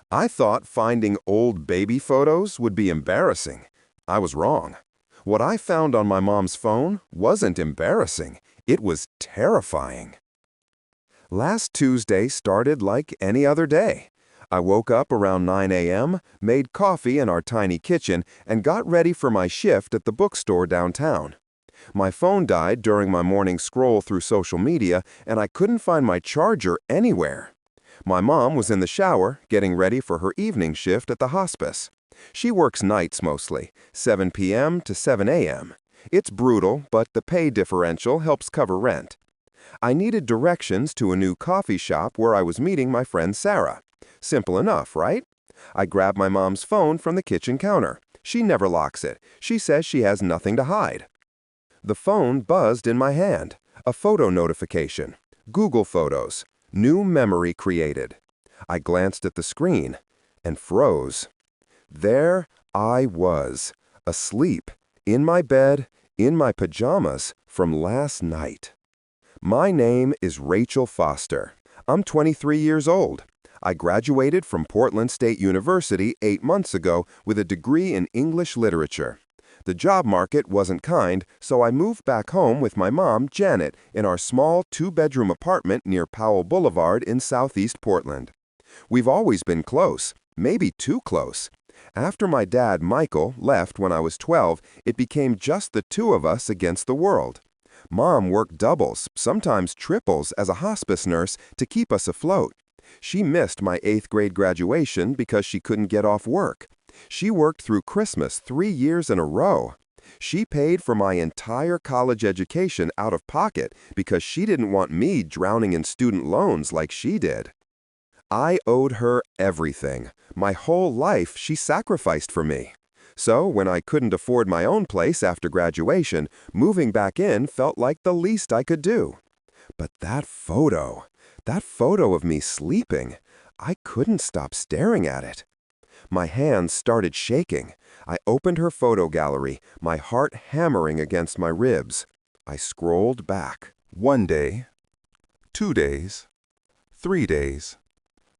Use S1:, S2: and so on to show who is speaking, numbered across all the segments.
S1: I thought finding old baby photos would be embarrassing. I was wrong. What I found on my mom's phone wasn't embarrassing. It was terrifying. Last Tuesday started like any other day. I woke up around 9 a.m., made coffee in our tiny kitchen, and got ready for my shift at the bookstore downtown. My phone died during my morning scroll through social media, and I couldn't find my charger anywhere. My mom was in the shower, getting ready for her evening shift at the hospice. She works nights mostly, 7 p.m. to 7 a.m. It's brutal, but the pay differential helps cover rent. I needed directions to a new coffee shop where I was meeting my friend Sarah. Simple enough, right? I grabbed my mom's phone from the kitchen counter. She never locks it. She says she has nothing to hide. The phone buzzed in my hand. A photo notification. Google Photos. New memory created. I glanced at the screen and froze. There I was, asleep, in my bed, in my pajamas from last night. My name is Rachel Foster. I'm 23 years old. I graduated from Portland State University 8 months ago with a degree in English literature. The job market wasn't kind, so I moved back home with my mom, Janet, in our small 2-bedroom apartment near Powell Boulevard in Southeast Portland. We've always been close, maybe too close. After my dad, Michael, left when I was 12, it became just the two of us against the world. Mom worked doubles, sometimes triples, as a hospice nurse to keep us afloat. She missed my 8th grade graduation because she couldn't get off work. She worked through Christmas 3 years in a row. She paid for my entire college education out of pocket because she didn't want me drowning in student loans like she did. I owed her everything. My whole life she sacrificed for me. So when I couldn't afford my own place after graduation, moving back in felt like the least I could do. But that photo of me sleeping, I couldn't stop staring at it. My hands started shaking. I opened her photo gallery, my heart hammering against my ribs. I scrolled back.
S2: 1 day, 2 days, 3 days,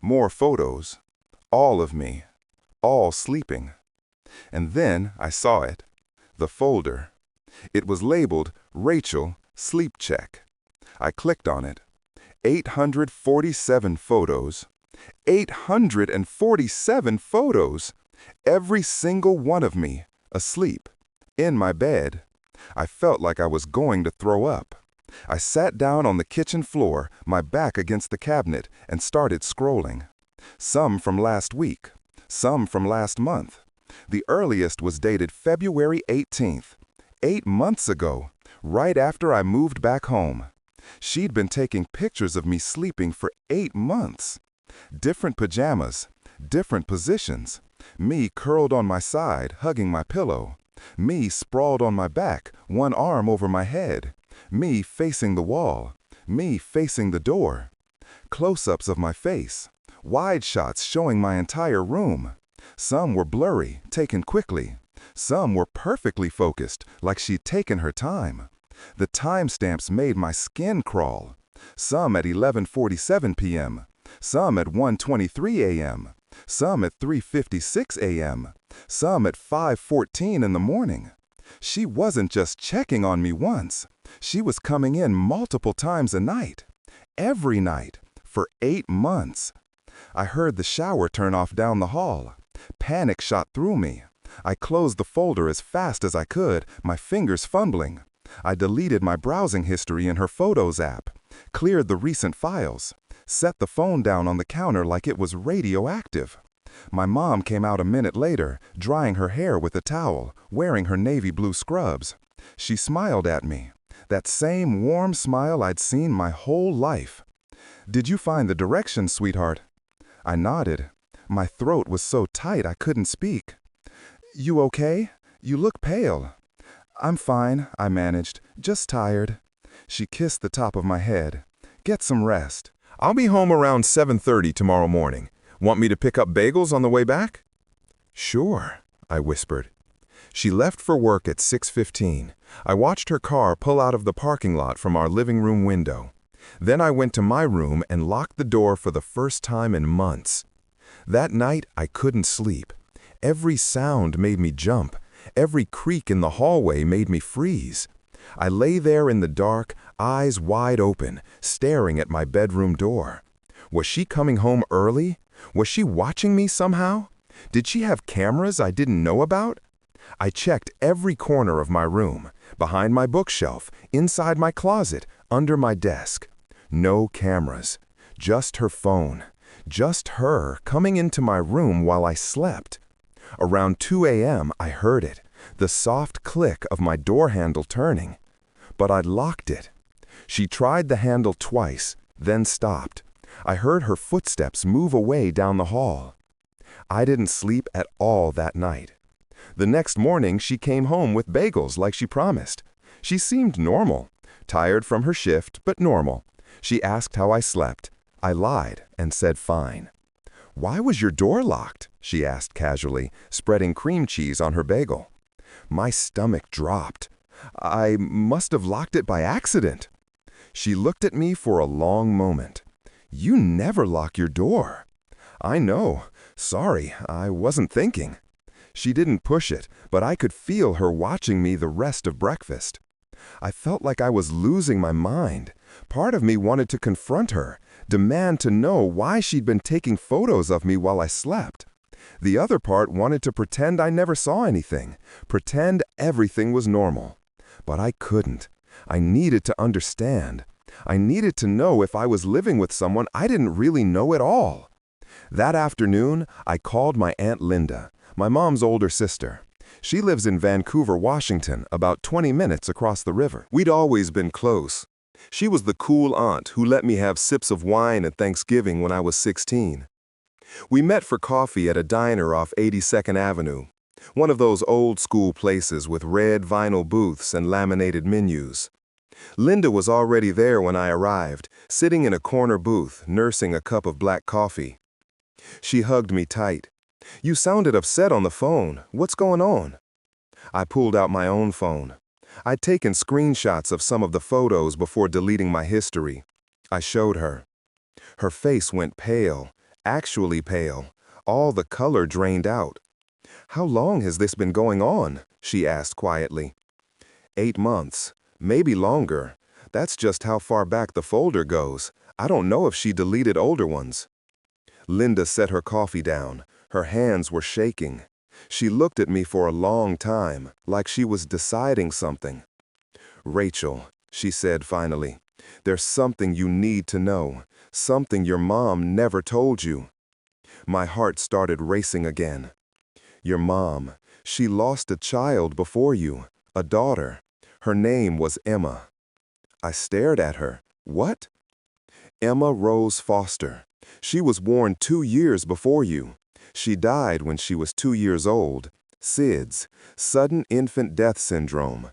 S2: more photos, all of me, all sleeping. And then I saw it, the folder. It was labeled Rachel Sleep Check. I clicked on it. 847 photos. 847 photos! Every single one of me, asleep, in my bed. I felt like I was going to throw up. I sat down on the kitchen floor, my back against the cabinet, and started scrolling. Some from last week, some from last month. The earliest was dated February 18th, 8 months ago, right after I moved back home. She'd been taking pictures of me sleeping for 8 months. Different pajamas, different positions. Me curled on my side, hugging my pillow. Me sprawled on my back, one arm over my head. Me facing the wall. Me facing the door. Close-ups of my face. Wide shots showing my entire room. Some were blurry, taken quickly. Some were perfectly focused, like she'd taken her time. The timestamps made my skin crawl. Some at 11:47 p.m., some at 1:23 a.m., some at 3:56 a.m., some at 5:14 in the morning. She wasn't just checking on me once. She was coming in multiple times a night. Every night, for 8 months. I heard the shower turn off down the hall. Panic shot through me. I closed the folder as fast as I could, my fingers fumbling. I deleted my browsing history in her Photos app, cleared the recent files, set the phone down on the counter like it was radioactive. My mom came out a minute later, drying her hair with a towel, wearing her navy blue scrubs. She smiled at me, that same warm smile I'd seen my whole life. "Did you find the directions, sweetheart?" I nodded. My throat was so tight I couldn't speak. "You okay? You look pale." "I'm fine," I managed, "just tired." She kissed the top of my head. "Get some rest."
S1: I'll be home around 7:30 tomorrow morning. Want me to pick up bagels on the way back? Sure, I whispered. She left for work at 6:15. I watched her car pull out of the parking lot from our living room window. Then I went to my room and locked the door for the first time in months.
S2: That night, I couldn't sleep. Every sound made me jump. Every creak in the hallway made me freeze. I lay there in the dark, eyes wide open, staring at my bedroom door. Was she coming home early? Was she watching me somehow? Did she have cameras I didn't know about? I checked every corner of my room, behind my bookshelf, inside my closet, under my desk. No cameras. Just her phone. Just her coming into my room while I slept. Around 2 a.m. I heard it, the soft click of my door handle turning. But I'd locked it. She tried the handle twice, then stopped. I heard her footsteps move away down the hall. I didn't sleep at all that night. The next morning she came home with bagels like she promised. She seemed normal, tired from her shift, but normal. She asked how I slept. I lied and said fine. "Why was your door locked?" she asked casually, spreading cream cheese on her bagel. My stomach dropped. "I must have locked it by accident." She looked at me for a long moment. "You never lock your door." "I know. Sorry, I wasn't thinking." She didn't push it, but I could feel her watching me the rest of breakfast. I felt like I was losing my mind. Part of me wanted to confront her, demand to know why she'd been taking photos of me while I slept. The other part wanted to pretend I never saw anything, pretend everything was normal. But I couldn't. I needed to understand. I needed to know if I was living with someone I didn't really know at all. That afternoon, I called my Aunt Linda, my mom's older sister. She lives in Vancouver, Washington, about 20 minutes across the river. We'd always been close. She was the cool aunt who let me have sips of wine at Thanksgiving when I was 16. We met for coffee at a diner off 82nd Avenue, one of those old-school places with red vinyl booths and laminated menus. Linda was already there when I arrived, sitting in a corner booth, nursing a cup of black coffee. She hugged me tight. "You sounded upset on the phone. What's going on?" I pulled out my own phone. I'd taken screenshots of some of the photos before deleting my history. I showed her. Her face went pale, actually pale. All the color drained out. "How long has this been going on?" she asked quietly. 8 months, maybe longer. That's just how far back the folder goes. I don't know if she deleted older ones. Linda set her coffee down. Her hands were shaking. She looked at me for a long time, like she was deciding something. "Rachel," she said finally, "there's something you need to know, something your mom never told you." My heart started racing again. "Your mom, she lost a child before you, a daughter. Her name was Emma." I stared at her. "What?" "Emma Rose Foster. She was born 2 years before you. She died when she was 2 years old. SIDS, sudden infant death syndrome.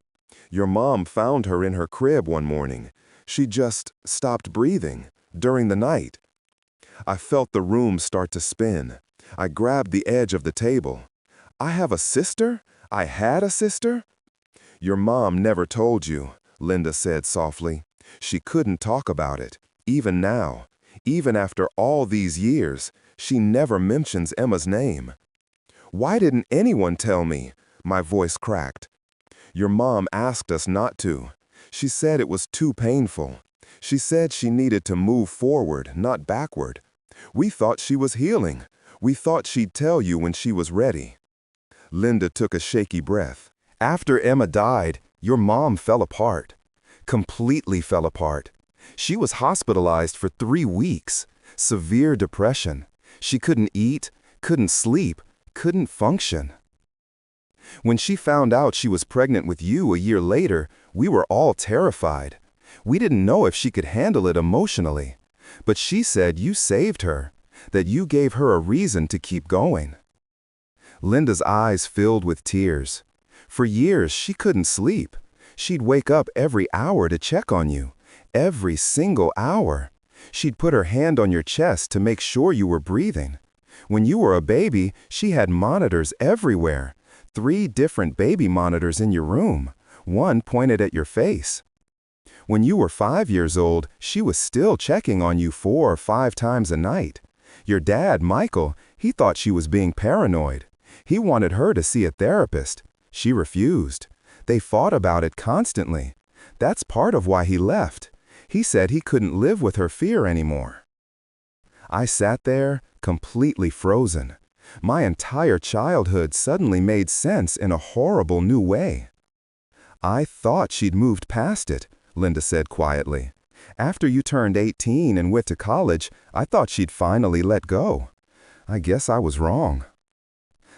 S2: Your mom found her in her crib one morning. She just stopped breathing during the night." I felt the room start to spin. I grabbed the edge of the table. "I have a sister? I had a sister?" "Your mom never told you," Linda said softly. "She couldn't talk about it, even now. Even after all these years, she never mentions Emma's name." "Why didn't anyone tell me?" My voice cracked. "Your mom asked us not to. She said it was too painful. She said she needed to move forward, not backward. We thought she was healing. We thought she'd tell you when she was ready." Linda took a shaky breath. "After Emma died, your mom fell apart. Completely fell apart. She was hospitalized for 3 weeks. Severe depression. She couldn't eat, couldn't sleep, couldn't function. When she found out she was pregnant with you a year later, we were all terrified. We didn't know if she could handle it emotionally. But she said you saved her, that you gave her a reason to keep going." Linda's eyes filled with tears. For years, she couldn't sleep. She'd wake up every hour to check on you. Every single hour. She'd put her hand on your chest to make sure you were breathing. When you were a baby, she had monitors everywhere. 3 different baby monitors in your room. One pointed at your face. When you were 5 years old, she was still checking on you 4 or 5 times a night. Your dad, Michael, He thought she was being paranoid. He wanted her to see a therapist. She refused. They fought about it constantly. That's part of why he left. He said he couldn't live with her fear anymore. I sat there, completely frozen. My entire childhood suddenly made sense in a horrible new way. I thought she'd moved past it, Linda said quietly. After you turned 18 and went to college, I thought she'd finally let go. I guess I was wrong.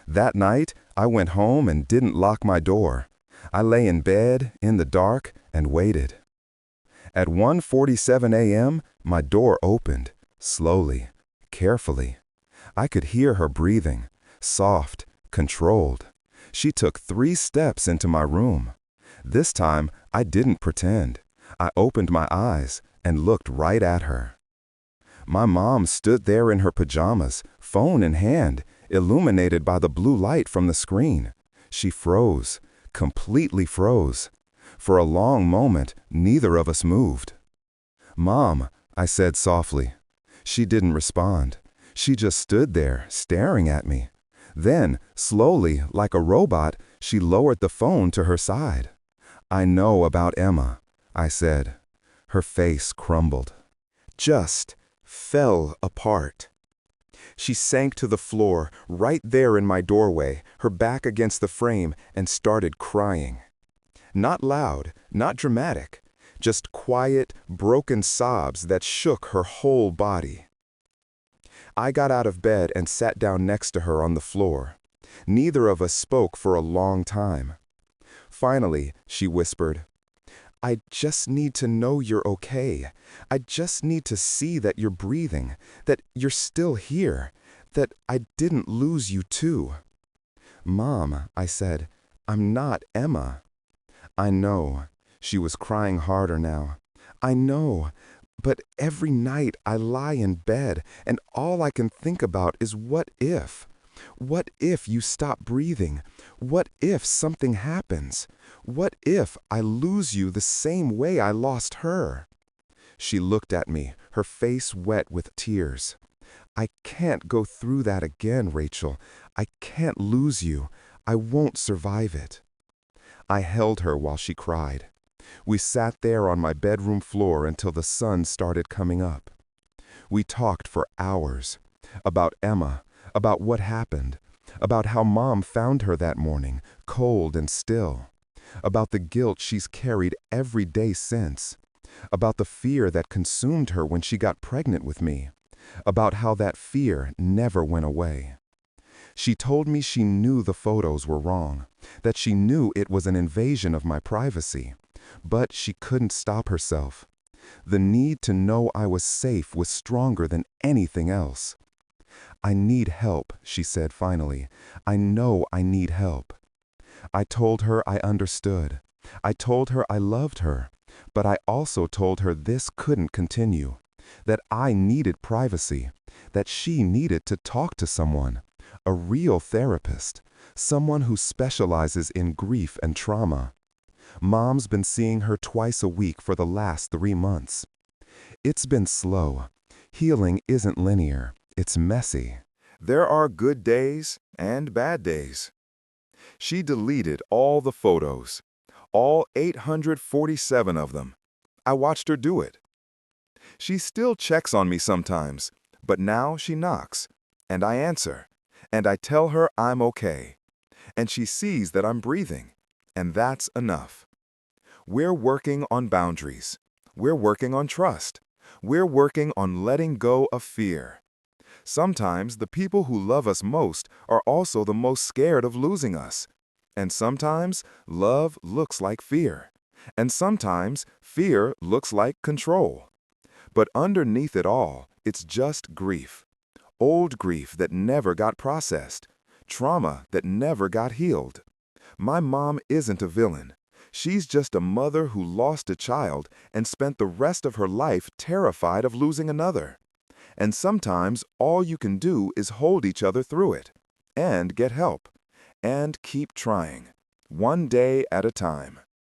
S2: That night, I went home and didn't lock my door. I lay in bed, in the dark, and waited. At 1:47 a.m., my door opened, slowly, carefully. I could hear her breathing, soft, controlled. She took 3 steps into my room. This time, I didn't pretend. I opened my eyes and looked right at her. My mom stood there in her pajamas, phone in hand, illuminated by the blue light from the screen. She froze, completely froze. For a long moment, neither of us moved. "Mom," I said softly. She didn't respond. She just stood there, staring at me. Then, slowly, like a robot, she lowered the phone to her side. "I know about Emma," I said. Her face crumbled. Just fell apart. She sank to the floor, right there in my doorway, her back against the frame, and started crying. Not loud, not dramatic, just quiet, broken sobs that shook her whole body. I got out of bed and sat down next to her on the floor. Neither of us spoke for a long time. Finally, she whispered, "I just need to know you're okay. I just need to see that you're breathing, that you're still here, that I didn't lose you too." "Mom," I said, "I'm not Emma." "I know." She was crying harder now. "I know. But every night I lie in bed, and all I can think about is what if? What if you stop breathing? What if something happens? What if I lose you the same way I lost her?" She looked at me, her face wet with tears. "I can't go through that again, Rachel. I can't lose you. I won't survive it." I held her while she cried. We sat there on my bedroom floor until the sun started coming up. We talked for hours. About Emma, about what happened, about how Mom found her that morning, cold and still, about the guilt she's carried every day since, about the fear that consumed her when she got pregnant with me, about how that fear never went away. She told me she knew the photos were wrong, that she knew it was an invasion of my privacy, but she couldn't stop herself. The need to know I was safe was stronger than anything else. "I need help," she said finally. "I know I need help." I told her I understood. I told her I loved her, but I also told her this couldn't continue, that I needed privacy, that she needed to talk to someone, a real therapist, someone who specializes in grief and trauma. Mom's been seeing her twice a week for the last 3 months. It's been slow. Healing isn't linear. It's messy. There are good days and bad days. She deleted all the photos, all 847 of them. I watched her do it. She still checks on me sometimes, but now she knocks, and I answer, and I tell her I'm okay. And she sees that I'm breathing, and that's enough. We're working on boundaries. We're working on trust. We're working on letting go of fear. Sometimes the people who love us most are also the most scared of losing us. And sometimes love looks like fear. And sometimes fear looks like control. But underneath it all, it's just grief. Old grief that never got processed. Trauma that never got healed. My mom isn't a villain. She's just a mother who lost a child and spent the rest of her life terrified of losing another. And sometimes all you can do is hold each other through it, and get help, and keep trying, one day at a time.